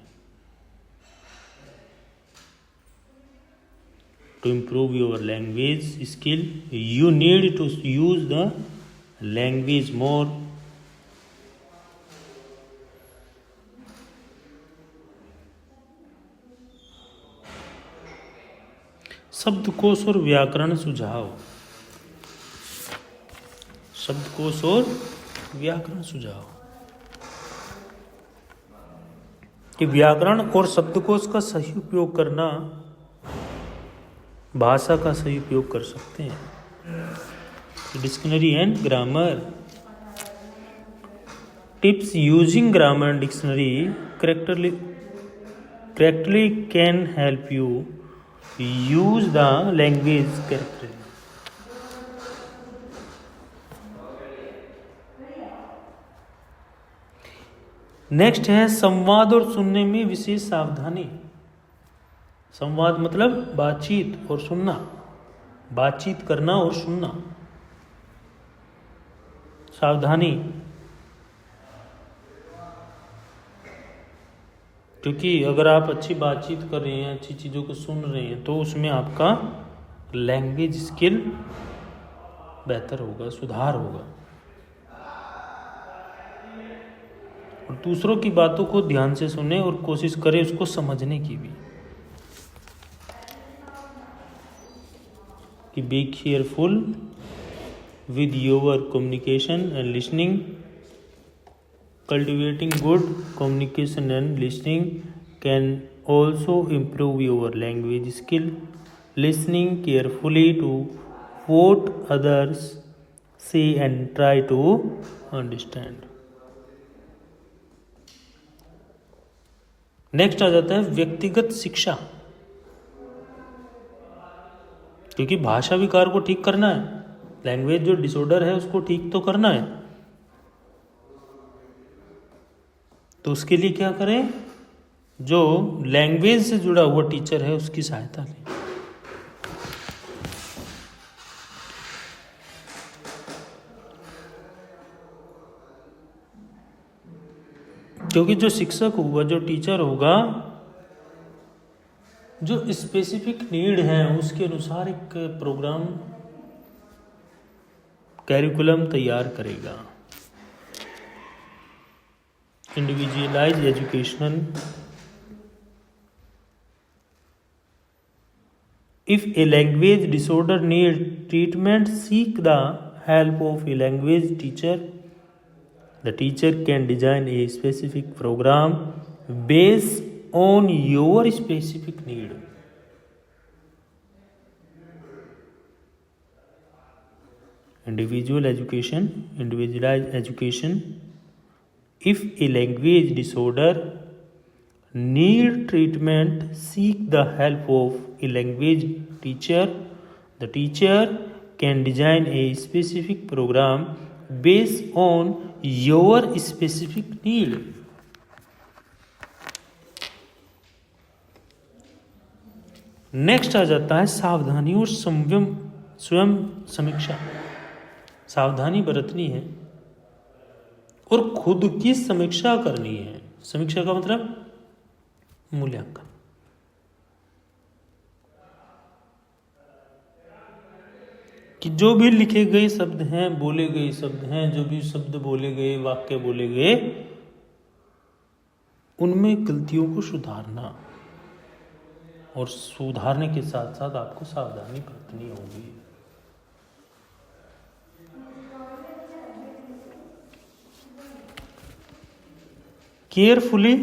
To improve your language skill, you need to use the language more. शब्दकोश और व्याकरण सुझाव। शब्दकोश और व्याकरण सुझाव कि व्याकरण और शब्दकोश का सही उपयोग करना भाषा का सही उपयोग कर सकते हैं। Dictionary and grammar tips using grammar and dictionary correctly can help you use the language correctly. Next है संवाद और सुनने में विशेष सावधानी। संवाद मतलब बातचीत और सुनना, बातचीत करना और सुनना। सावधानी, क्योंकि अगर आप अच्छी बातचीत कर रहे हैं, अच्छी चीज़ों को सुन रहे हैं, तो उसमें आपका लैंग्वेज स्किल बेहतर होगा, सुधार होगा। और दूसरों की बातों को ध्यान से सुने और कोशिश करें उसको समझने की भी। कि be careful with your communication and listening. Cultivating good communication and listening can also improve your language skill. Listening carefully to what others say and try to understand. Next आ जाता है व्यक्तिगत शिक्षा, क्योंकि भाषा विकार को ठीक करना है, लैंग्वेज जो डिसऑर्डर है उसको ठीक तो करना है। तो उसके लिए क्या करें, जो लैंग्वेज से जुड़ा हुआ टीचर है उसकी सहायता लें। क्योंकि जो शिक्षक होगा, जो टीचर होगा, जो स्पेसिफिक नीड है उसके अनुसार एक प्रोग्राम, कैरिकुलम तैयार करेगा। Individualized education. If a language disorder needs treatment, seek the help of a language teacher. The teacher can design a specific program based on your specific need. Individualized education. If a language disorder need treatment, seek the help of a language teacher. The teacher can design a specific program based on your specific need. Next आ जाता है सावधानी और संयम, स्वयं समीक्षा। सावधानी बरतनी है और खुद की समीक्षा करनी है। समीक्षा का मतलब मूल्यांकन। कि जो भी लिखे गए शब्द हैं, बोले गए शब्द हैं, जो भी शब्द बोले गए, वाक्य बोले गए, उनमें गलतियों को सुधारना, और सुधारने के साथ साथ आपको सावधानी बरतनी होगी। Carefully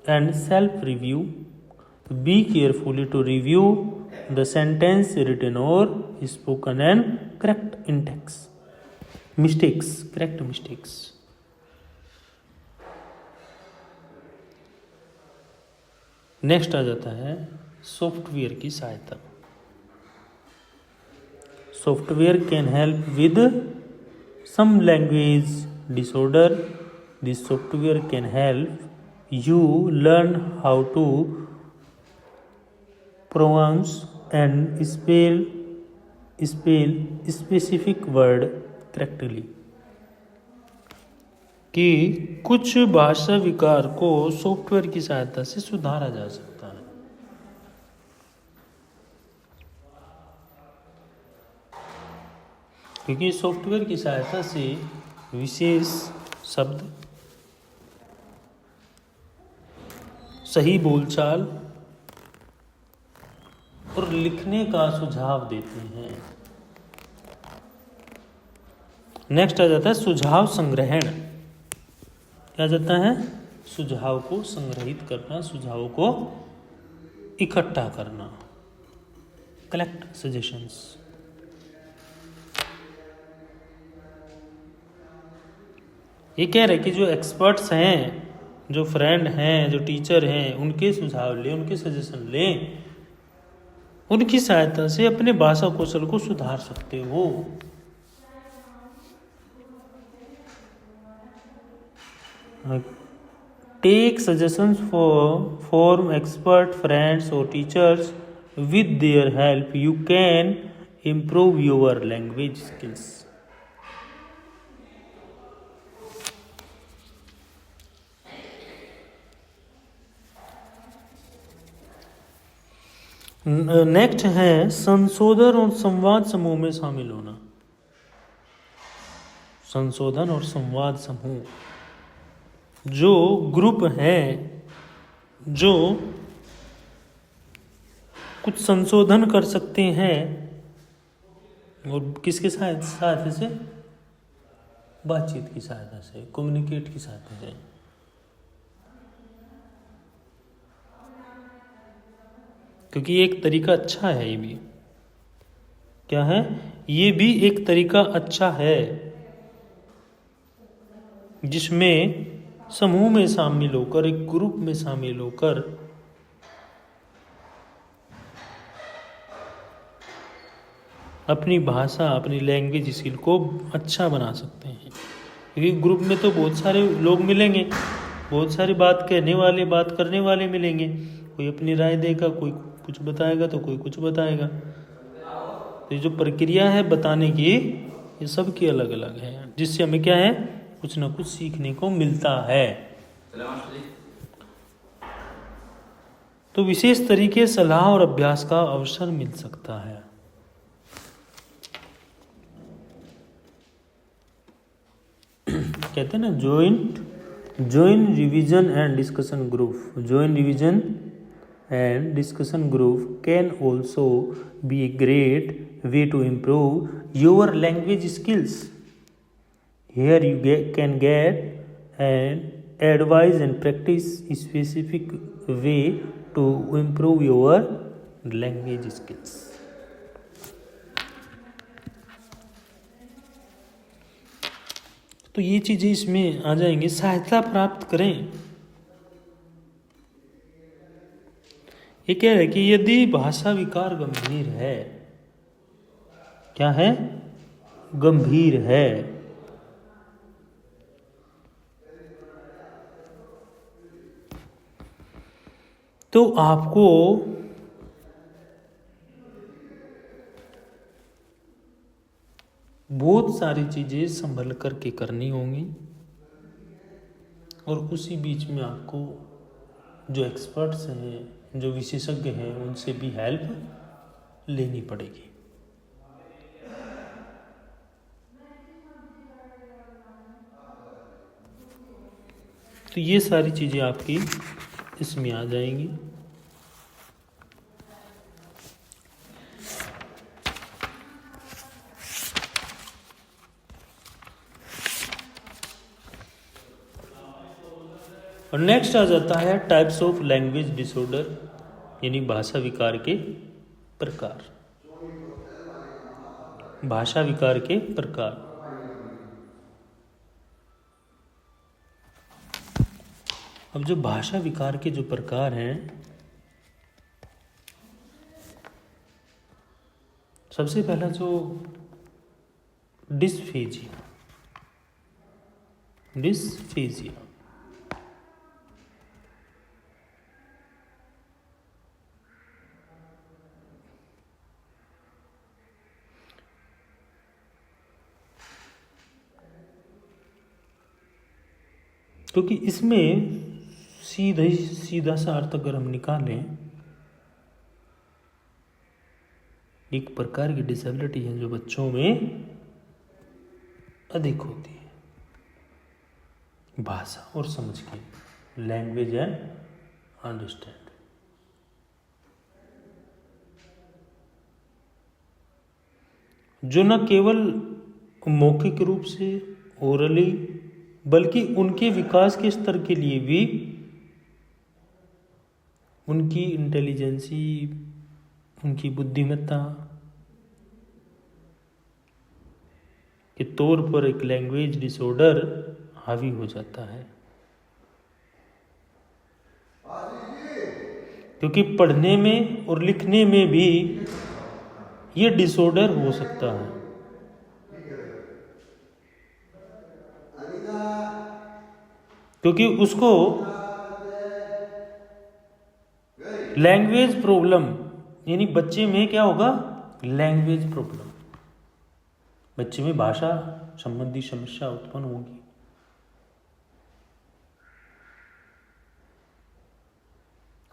and self-review. Be carefully to review the sentence written or spoken and correct mistakes. Correct mistakes. नेक्स्ट आ जाता है सॉफ्टवेयर की सहायता। Software can help with some language disorder. This software can help you learn how to pronounce and spell specific word correctly. कि कुछ भाषा विकार को सॉफ्टवेयर की सहायता से सुधारा जा सकता है। क्योंकि सॉफ्टवेयर की सहायता से विशेष शब्द, सही बोलचाल और लिखने का सुझाव देते हैं। नेक्स्ट आ जाता है सुझाव संग्रहण। क्या जाता है? सुझाव को संग्रहित करना, सुझावों को इकट्ठा करना, कलेक्ट सजेशंस। ये कह रहे कि जो एक्सपर्ट्स हैं, जो फ्रेंड हैं, जो टीचर हैं, उनके सुझाव लें, उनके सजेशन लें, उनकी सहायता से अपने भाषा कौशल को सुधार सकते हो। Take suggestions from expert friends और teachers, with their help you can improve your language skills. Next है संशोधन और संवाद समूह में शामिल होना। संशोधन और संवाद समूह, जो ग्रुप है जो कुछ संशोधन कर सकते हैं, और किसके सहायता से? बातचीत की सहायता से, कम्युनिकेट की सहायता से। क्योंकि ये एक तरीका अच्छा है। ये भी क्या है? ये भी एक तरीका अच्छा है जिसमें समूह में शामिल होकर, एक ग्रुप में शामिल होकर अपनी भाषा, अपनी लैंग्वेज स्किल को अच्छा बना सकते हैं। क्योंकि ग्रुप में तो बहुत सारे लोग मिलेंगे, बहुत सारी बात कहने वाले, बात करने वाले मिलेंगे। कोई अपनी राय देगा, कोई कुछ बताएगा तो कोई कुछ बताएगा। तो ये जो प्रक्रिया है बताने की, ये सब की अलग अलग है, जिससे हमें क्या है? कुछ ना कुछ सीखने को मिलता है। तो विशेष तरीके सलाह और अभ्यास का अवसर मिल सकता है। कहते हैं ना, join revision and discussion group. Join revision and discussion group can also be a great way to improve your language skills. Here you can get an advice and practice a specific way to improve your language skills. तो ये चीजें इसमें आ जाएंगी। सहायता प्राप्त करें। ये कह रहे कि यदि भाषा विकार गंभीर है, क्या है? गंभीर है, तो आपको बहुत सारी चीजें संभल करके करनी होंगी, और उसी बीच में आपको जो एक्सपर्ट्स हैं, जो विशेषज्ञ हैं, उनसे भी हेल्प लेनी पड़ेगी। तो ये सारी चीजें आपकी इसमें आ जाएंगी। और नेक्स्ट आ जाता है टाइप्स ऑफ लैंग्वेज डिसऑर्डर, यानी भाषा विकार के प्रकार। भाषा विकार के प्रकार। अब जो भाषा विकार के जो प्रकार हैं, सबसे पहला जो डिस्फेजिया। क्योंकि इसमें सीधा सा अर्थ अगर हम निकालें, एक प्रकार की डिसेबिलिटी है जो बच्चों में अधिक होती है, भाषा और समझ की, लैंग्वेज एंड अंडरस्टैंड। जो न केवल मौखिक रूप से ओरली बल्कि उनके विकास के स्तर के लिए भी उनकी इंटेलिजेंसी, उनकी बुद्धिमत्ता के तौर पर एक लैंग्वेज डिसऑर्डर हावी हो जाता है। क्योंकि पढ़ने में और लिखने में भी ये डिसऑर्डर हो सकता है। क्योंकि उसको लैंग्वेज प्रॉब्लम, यानी बच्चे में क्या होगा, लैंग्वेज प्रॉब्लम, बच्चे में भाषा संबंधी समस्या उत्पन्न होगी।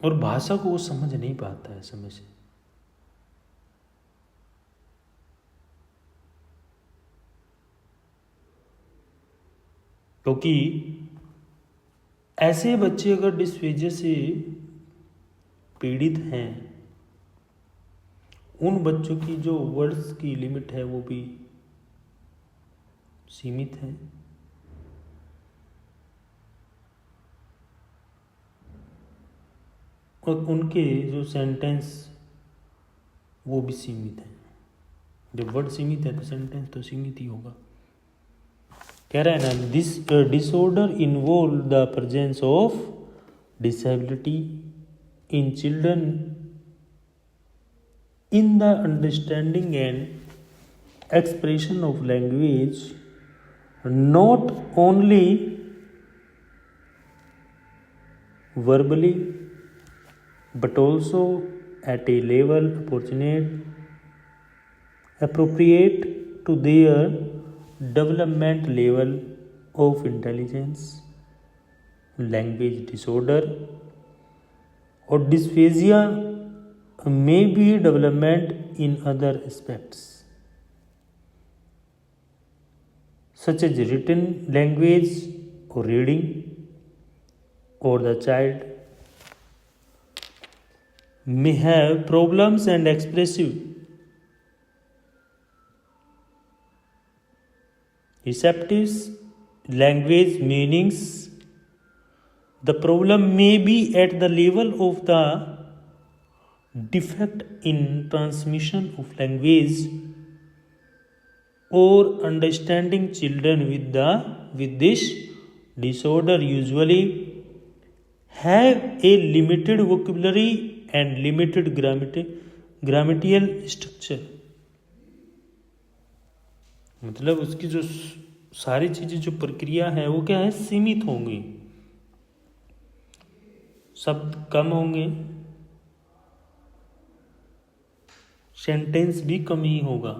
और भाषा को वो समझ नहीं पाता है समय से। क्योंकि ऐसे बच्चे अगर डिस्फेजिया से पीड़ित हैं, उन बच्चों की जो वर्ड्स की लिमिट है वो भी सीमित है। और उनके जो सेंटेंस वो भी सीमित है। जब वर्ड सीमित है तो सेंटेंस तो सीमित ही होगा। कह रहा है ना, this disorder involve the presence of disability in children in the understanding and expression of language, not only verbally but also at a level appropriate to their development level of intelligence. Language disorder or dysphasia may be development in other aspects such as written language or reading, or the child may have problems and expressive receptive language meanings. The problem may be at the level of the defect in transmission of language or understanding. Children with this disorder usually have a limited vocabulary and limited grammatical structure. मतलब उसकी जो सारी चीजें, जो प्रक्रिया है वो क्या है, सीमित होंगी, शब्द कम होंगे, सेंटेंस भी कम ही होगा।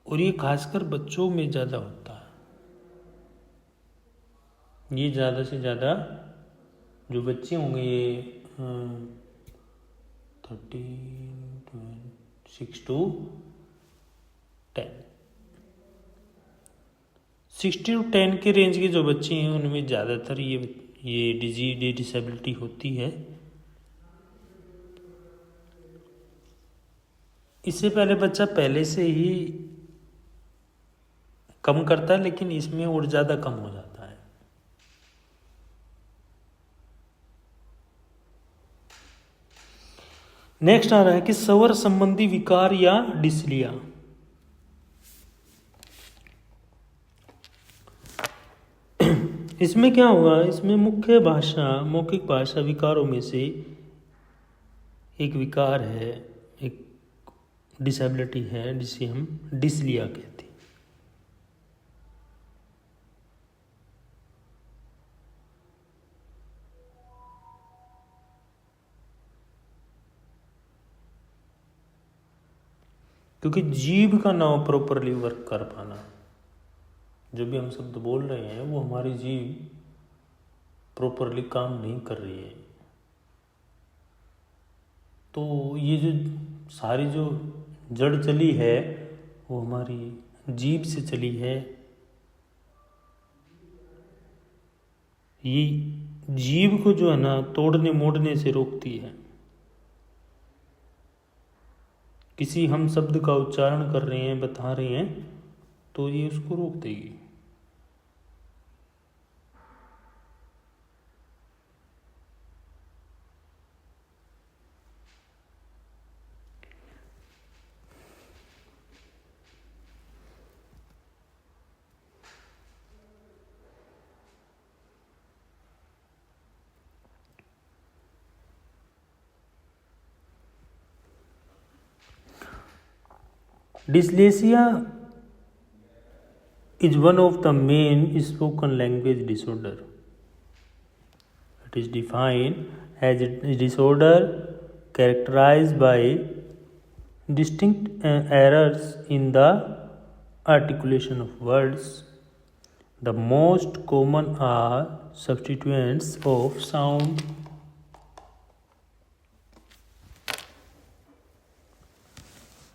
और ये खासकर बच्चों में ज़्यादा होता है। ये ज़्यादा से ज़्यादा जो बच्चे होंगे, ये 6 to 10, 6 to 10 के रेंज के जो बच्चे हैं उनमें ज़्यादातर ये डिसेबिलिटी होती है। इससे पहले बच्चा पहले से ही कम करता है, लेकिन इसमें और ज़्यादा कम हो जाता है। नेक्स्ट आ रहा है कि स्वर संबंधी विकार या डिस्लिया। इसमें क्या होगा, इसमें मुख्य मौखिक भाषा विकारों में से एक विकार है, एक डिसेबिलिटी है जिसे हम डिस्लिया कहते हैं। क्योंकि जीभ का ना प्रॉपरली वर्क कर पाना, जो भी हम शब्द बोल रहे हैं वो हमारी जीभ प्रॉपरली काम नहीं कर रही है। तो ये जो सारी जो जड़ चली है वो हमारी जीभ से चली है। ये जीभ को जो है ना तोड़ने मोड़ने से रोकती है। किसी हम शब्द का उच्चारण कर रहे हैं, बता रहे हैं, तो ये उसको रोक देगी। Dyslexia is one of the main spoken language disorder. It is defined as a disorder characterized by distinct errors in the articulation of words. The most common are substituents of sound,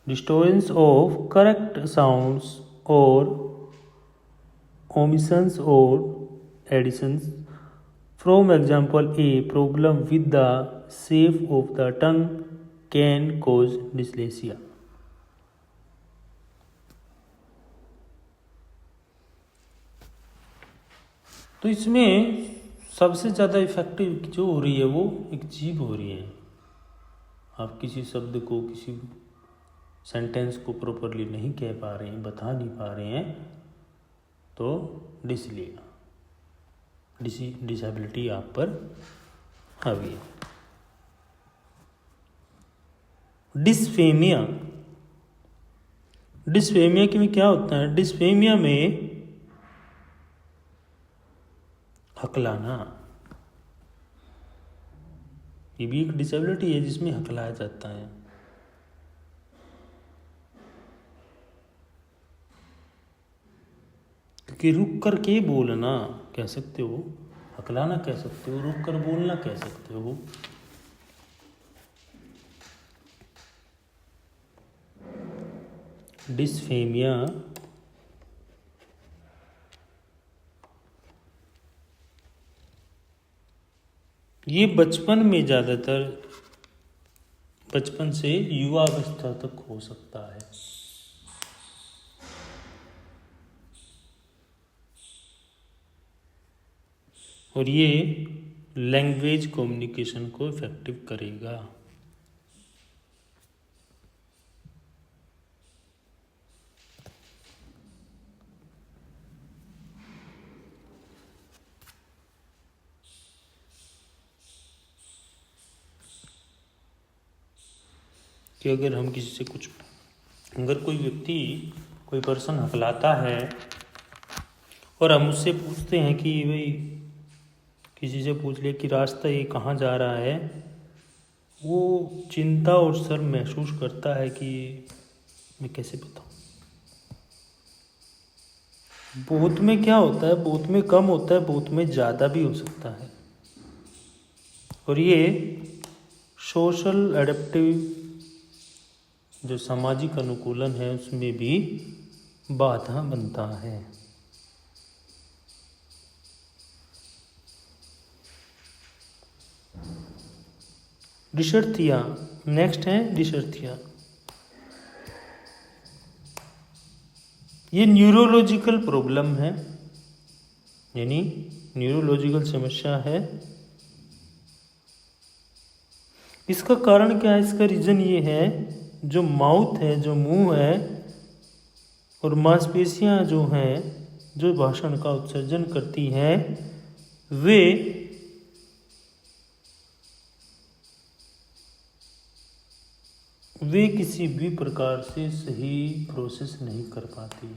distortions of correct sounds, or omissions or additions. From example, a problem with the shape of the tongue can cause dyslexia. तो इसमें सबसे ज़्यादा effective जो हो रही है वो एक जीभ हो रही है। आप किसी शब्द को, किसी सेंटेंस को प्रॉपरली नहीं कह पा रहे हैं, बता नहीं पा रहे हैं, तो डिसेबिलिटी आप पर हावी है। डिस्फेमिया के में क्या होता है? डिस्फेमिया में हकलाना, ये भी एक डिसेबिलिटी है जिसमें हकलाया जाता है। क्योंकि रुक कर के बोलना कह सकते हो, हकलाना कह सकते हो, रुक कर बोलना कह सकते हो। डिस्फेमिया ये बचपन में ज़्यादातर, बचपन से युवावस्था तक हो सकता है। और ये लैंग्वेज कम्युनिकेशन को इफेक्टिव करेगा। कि अगर हम किसी से कुछ, अगर कोई व्यक्ति, कोई पर्सन हकलाता है और हम उससे पूछते हैं कि भाई, किसी से पूछ ले कि रास्ता ये कहाँ जा रहा है, वो चिंता और शर्म महसूस करता है कि मैं कैसे बताऊँ। बहुत में क्या होता है, बहुत में कम होता है, बहुत में ज़्यादा भी हो सकता है। और ये सोशल एडेप्टिव, जो सामाजिक अनुकूलन है, उसमें भी बाधा बनता है। डिसर्थिया, नेक्स्ट है डिसर्थिया। ये न्यूरोलॉजिकल प्रॉब्लम है, यानी न्यूरोलॉजिकल समस्या है। इसका कारण क्या है? इसका रीज़न ये है, जो माउथ है, जो मुंह है, और मांसपेशियां जो हैं, जो भाषण का उत्सर्जन करती हैं, वे किसी भी प्रकार से सही प्रोसेस नहीं कर पाती।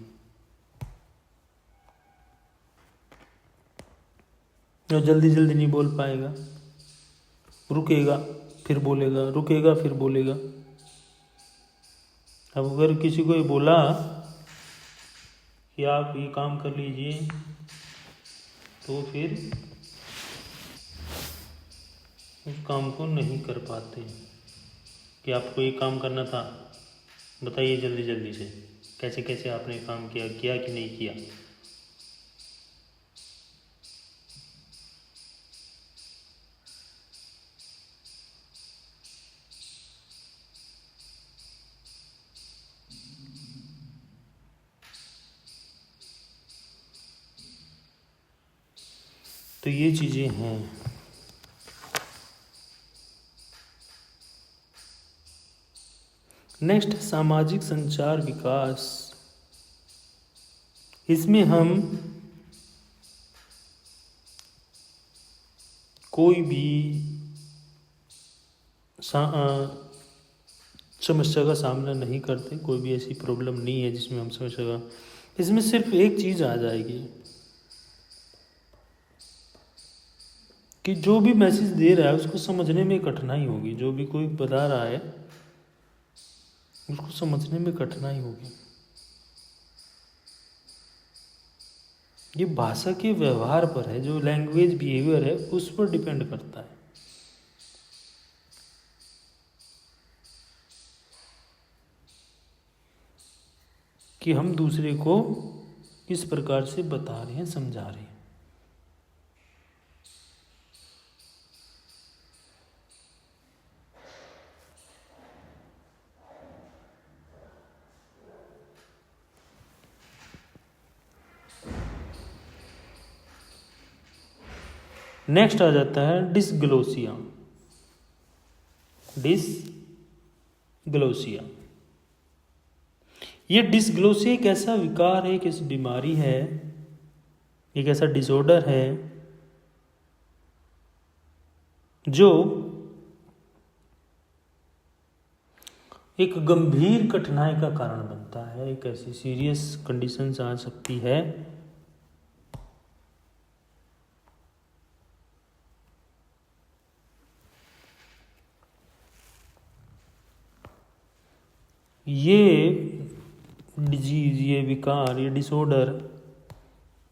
जो जल्दी जल्दी नहीं बोल पाएगा, रुकेगा फिर बोलेगा, रुकेगा फिर बोलेगा। अब अगर किसी को ये बोला कि आप ये काम कर लीजिए, तो फिर उस काम को नहीं कर पाते। कि आपको ये काम करना था, बताइए जल्दी जल्दी से, कैसे कैसे आपने काम किया कि नहीं किया। तो ये चीज़ें हैं। नेक्स्ट, सामाजिक संचार विकास। इसमें हम कोई भी समस्या का सामना नहीं करते, कोई भी ऐसी प्रॉब्लम नहीं है जिसमें हम समस्या का, इसमें सिर्फ एक चीज़ आ जाएगी कि जो भी मैसेज दे रहा है उसको समझने में कठिनाई होगी, जो भी कोई बता रहा है उसको समझने में कठिनाई होगी। ये भाषा के व्यवहार पर है, जो लैंग्वेज बिहेवियर है उस पर डिपेंड करता है कि हम दूसरे को किस प्रकार से बता रहे हैं, समझा रहे हैं। नेक्स्ट आ जाता है डिसग्लोसिया। डिसग्लोसिया, ये डिसग्लोसिया एक ऐसा विकार है, एक ऐसी बीमारी है, एक ऐसा डिसऑर्डर है जो एक गंभीर कठिनाई का कारण बनता है। एक ऐसी सीरियस कंडीशन आ सकती है ये डिजीज, ये विकार, ये डिसऑर्डर,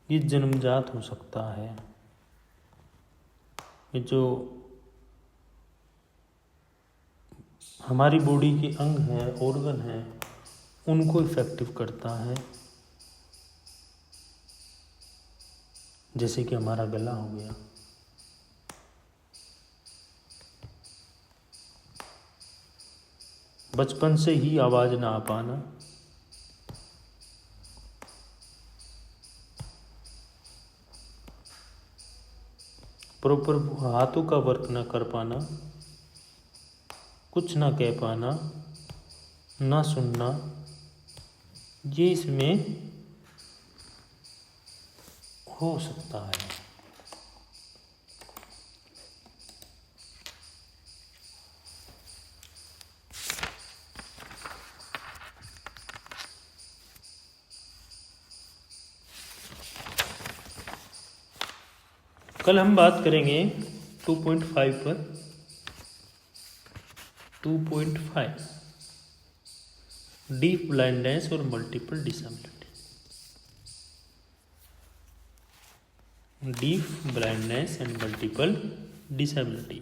ये जन्मजात हो सकता है। ये जो हमारी बॉडी के अंग हैं, ऑर्गन हैं, उनको इफेक्टिव करता है। जैसे कि हमारा गला हो गया, बचपन से ही आवाज़ ना आ पाना, प्रॉपर हाथों का वर्क ना कर पाना, कुछ ना कह पाना, ना सुनना, ये इसमें हो सकता है। कल हम बात करेंगे 2.5 पर। 2.5 डीप ब्लाइंडनेस और multiple disability. Deep blindness and multiple disability.